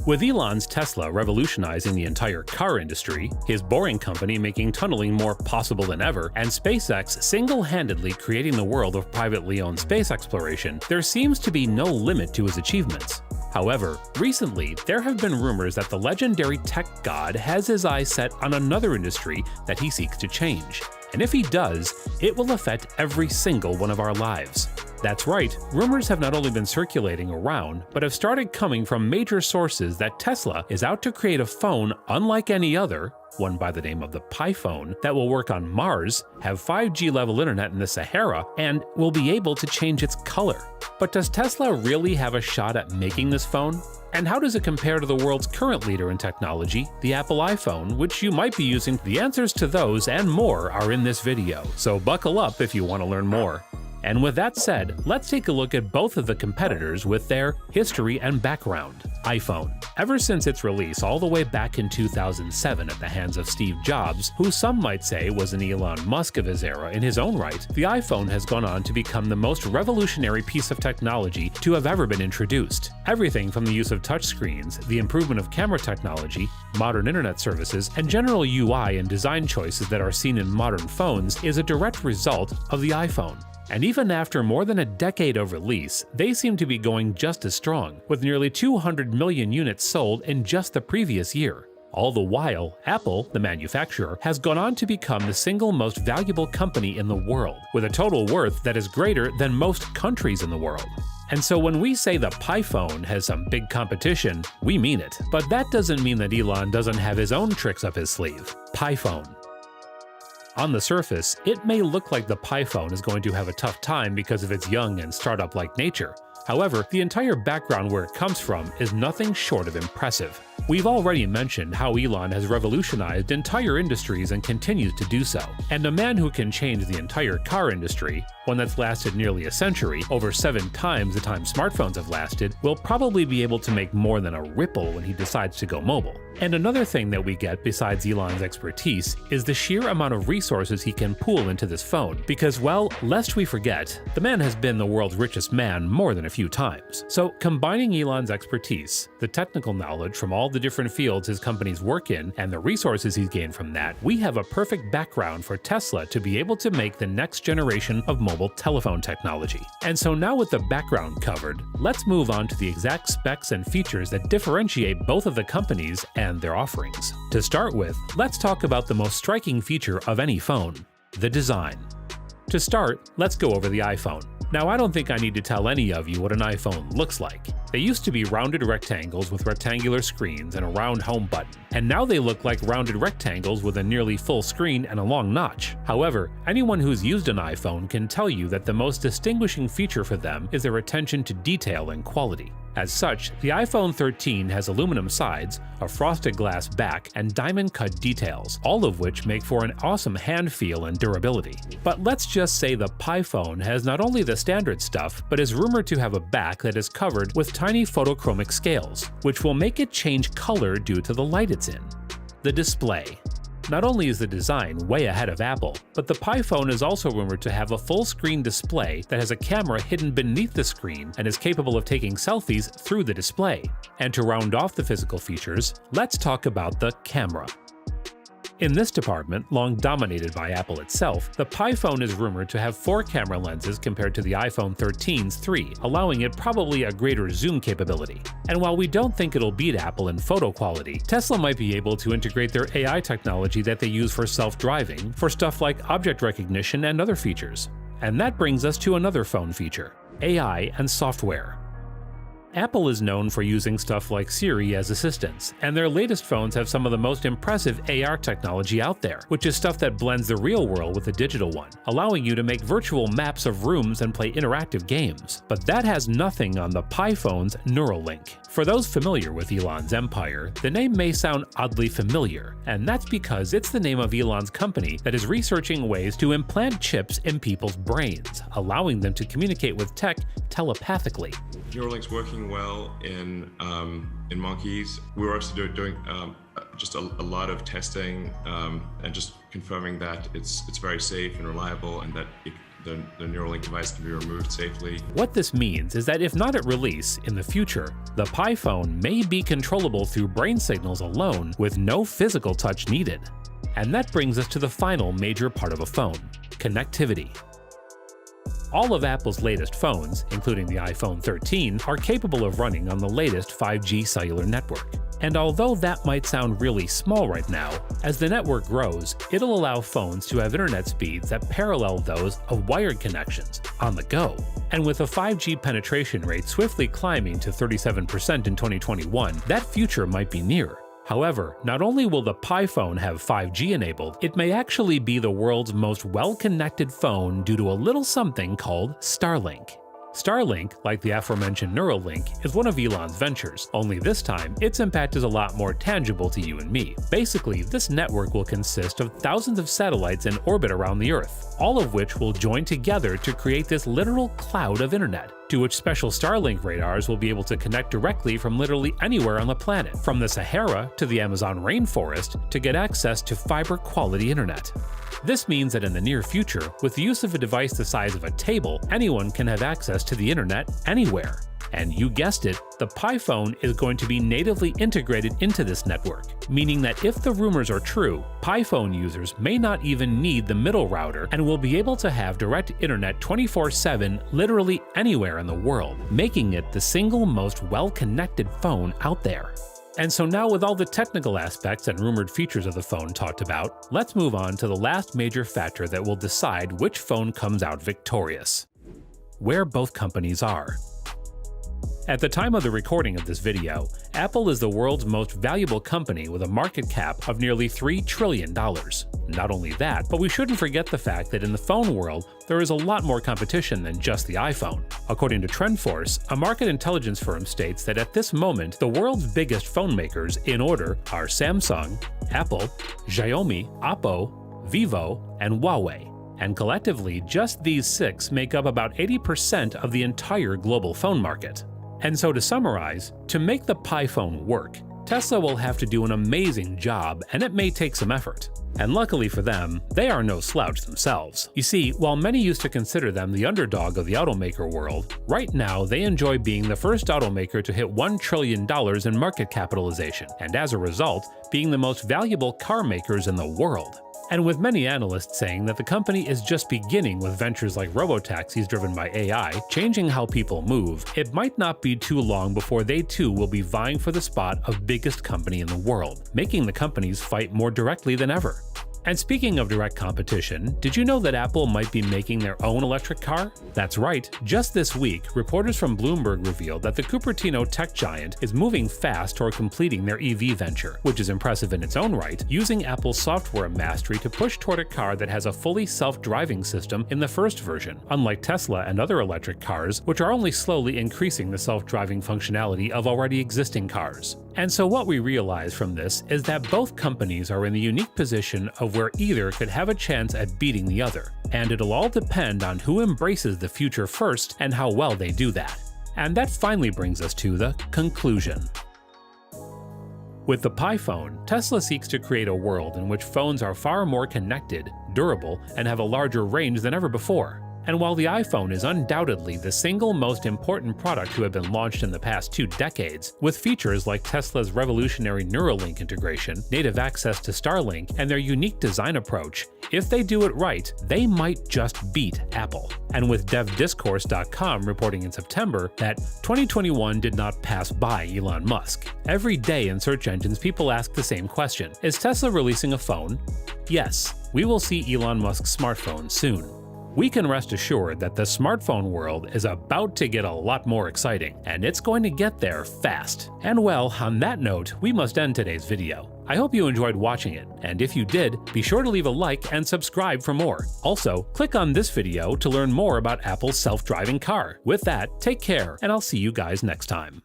With Elon's Tesla revolutionizing the entire car industry, his Boring Company making tunneling more possible than ever, and SpaceX single-handedly creating the world of privately owned space exploration, there seems to be no limit to his achievements. However, recently, there have been rumors that the legendary tech god has his eyes set on another industry that he seeks to change. And if he does, it will affect every single one of our lives. That's right, rumors have not only been circulating around, but have started coming from major sources that Tesla is out to create a phone unlike any other, one by the name of the Pi phone, that will work on Mars, have 5G level internet in the Sahara, and will be able to change its color. But does Tesla really have a shot at making this phone? And how does it compare to the world's current leader in technology, the Apple iPhone, which you might be using? The answers to those and more are in this video, so buckle up if you want to learn more. And with that said, let's take a look at both of the competitors with their history and background. iPhone. Ever since its release all the way back in 2007 at the hands of Steve Jobs, who some might say was an Elon Musk of his era in his own right, the iPhone has gone on to become the most revolutionary piece of technology to have ever been introduced. Everything from the use of touchscreens, the improvement of camera technology, modern internet services, and general UI and design choices that are seen in modern phones is a direct result of the iPhone. And even after more than a decade of release, they seem to be going just as strong, with nearly 200 million units sold in just the previous year. All the while, Apple, the manufacturer, has gone on to become the single most valuable company in the world, with a total worth that is greater than most countries in the world. And so when we say the Pi phone has some big competition, we mean it. But that doesn't mean that Elon doesn't have his own tricks up his sleeve. Pi phone. On the surface, it may look like the Pi phone is going to have a tough time because of its young and startup-like nature. However, the entire background where it comes from is nothing short of impressive. We've already mentioned how Elon has revolutionized entire industries and continues to do so. And a man who can change the entire car industry, one that's lasted nearly a century, over 7 times the time smartphones have lasted, will probably be able to make more than a ripple when he decides to go mobile. And another thing that we get besides Elon's expertise is the sheer amount of resources he can pool into this phone. Because, well, lest we forget, the man has been the world's richest man more than a few times. So combining Elon's expertise, the technical knowledge from all the different fields his companies work in, and the resources he's gained from that, we have a perfect background for Tesla to be able to make the next generation of mobile telephone technology. And so now with the background covered, let's move on to the exact specs and features that differentiate both of the companies and their offerings. To start with, let's talk about the most striking feature of any phone: the design. To start, let's go over the iPhone. Now, I don't think I need to tell any of you what an iPhone looks like. They used to be rounded rectangles with rectangular screens and a round home button, and now they look like rounded rectangles with a nearly full screen and a long notch. However, anyone who's used an iPhone can tell you that the most distinguishing feature for them is their attention to detail and quality. As such, the iPhone 13 has aluminum sides, a frosted glass back, and diamond-cut details, all of which make for an awesome hand feel and durability. But let's just say the Pi phone has not only the standard stuff, but is rumored to have a back that is covered with tiny photochromic scales, which will make it change color due to the light it's in. The display. Not only is the design way ahead of Apple, but the Pi phone is also rumored to have a full-screen display that has a camera hidden beneath the screen and is capable of taking selfies through the display. And to round off the physical features, let's talk about the camera. In this department, long dominated by Apple itself, the Pi phone is rumored to have 4 camera lenses compared to the iPhone 13's 3, allowing it probably a greater zoom capability. And while we don't think it'll beat Apple in photo quality, Tesla might be able to integrate their AI technology that they use for self-driving for stuff like object recognition and other features. And that brings us to another phone feature: AI and software. Apple is known for using stuff like Siri as assistants, and their latest phones have some of the most impressive AR technology out there, which is stuff that blends the real world with the digital one, allowing you to make virtual maps of rooms and play interactive games. But that has nothing on the Pi phone's Neuralink. For those familiar with Elon's empire, the name may sound oddly familiar, and that's because it's the name of Elon's company that is researching ways to implant chips in people's brains, allowing them to communicate with tech telepathically. Neuralink's working well in monkeys. We're also doing just a lot of testing and just confirming that it's very safe and reliable, and that the Neuralink device can be removed safely. What this means is that if not at release, in the future, the Pi phone may be controllable through brain signals alone with no physical touch needed. And that brings us to the final major part of a phone: connectivity. All of Apple's latest phones, including the iPhone 13, are capable of running on the latest 5G cellular network. And although that might sound really small right now, as the network grows, it'll allow phones to have internet speeds that parallel those of wired connections on the go. And with a 5G penetration rate swiftly climbing to 37% in 2021, that future might be near. However, not only will the Pi phone have 5G enabled, it may actually be the world's most well-connected phone due to a little something called Starlink. Starlink, like the aforementioned Neuralink, is one of Elon's ventures, only this time its impact is a lot more tangible to you and me. Basically, this network will consist of thousands of satellites in orbit around the Earth, all of which will join together to create this literal cloud of internet, to which special Starlink radars will be able to connect directly from literally anywhere on the planet, from the Sahara to the Amazon rainforest, to get access to fiber-quality internet. This means that in the near future, with the use of a device the size of a table, anyone can have access to the internet anywhere. And you guessed it, the Pi phone is going to be natively integrated into this network, meaning that if the rumors are true, Pi phone users may not even need the middle router and will be able to have direct internet 24/7 literally anywhere in the world, making it the single most well-connected phone out there. And so now, with all the technical aspects and rumored features of the phone talked about, let's move on to the last major factor that will decide which phone comes out victorious: where both companies are. At the time of the recording of this video, Apple is the world's most valuable company with a market cap of nearly $3 trillion. Not only that, but we shouldn't forget the fact that in the phone world, there is a lot more competition than just the iPhone. According to TrendForce, a market intelligence firm states that at this moment, the world's biggest phone makers in order are Samsung, Apple, Xiaomi, Oppo, Vivo, and Huawei. And collectively, just these six make up about 80% of the entire global phone market. And so to summarize, to make the Pi phone work, Tesla will have to do an amazing job, and it may take some effort. And luckily for them, they are no slouch themselves. You see, while many used to consider them the underdog of the automaker world, right now they enjoy being the first automaker to hit $1 trillion in market capitalization, and as a result, being the most valuable car makers in the world. And with many analysts saying that the company is just beginning with ventures like robotaxis driven by AI, changing how people move, it might not be too long before they too will be vying for the spot of biggest company in the world, making the companies fight more directly than ever. And speaking of direct competition, did you know that Apple might be making their own electric car? That's right, just this week, reporters from Bloomberg revealed that the Cupertino tech giant is moving fast toward completing their EV venture, which is impressive in its own right, using Apple's software mastery to push toward a car that has a fully self-driving system in the first version, unlike Tesla and other electric cars, which are only slowly increasing the self-driving functionality of already existing cars. And so what we realize from this is that both companies are in the unique position of where either could have a chance at beating the other, and it'll all depend on who embraces the future first and how well they do that. And that finally brings us to the conclusion. With the Pi phone, Tesla seeks to create a world in which phones are far more connected, durable, and have a larger range than ever before. And while the iPhone is undoubtedly the single most important product to have been launched in the past 2 decades, with features like Tesla's revolutionary Neuralink integration, native access to Starlink, and their unique design approach, if they do it right, they might just beat Apple. And with DevDiscourse.com reporting in September that 2021 did not pass by Elon Musk. Every day in search engines, people ask the same question: is Tesla releasing a phone? Yes, we will see Elon Musk's smartphone soon. We can rest assured that the smartphone world is about to get a lot more exciting, and it's going to get there fast. And well, on that note, we must end today's video. I hope you enjoyed watching it, and if you did, be sure to leave a like and subscribe for more. Also, click on this video to learn more about Apple's self-driving car. With that, take care, and I'll see you guys next time.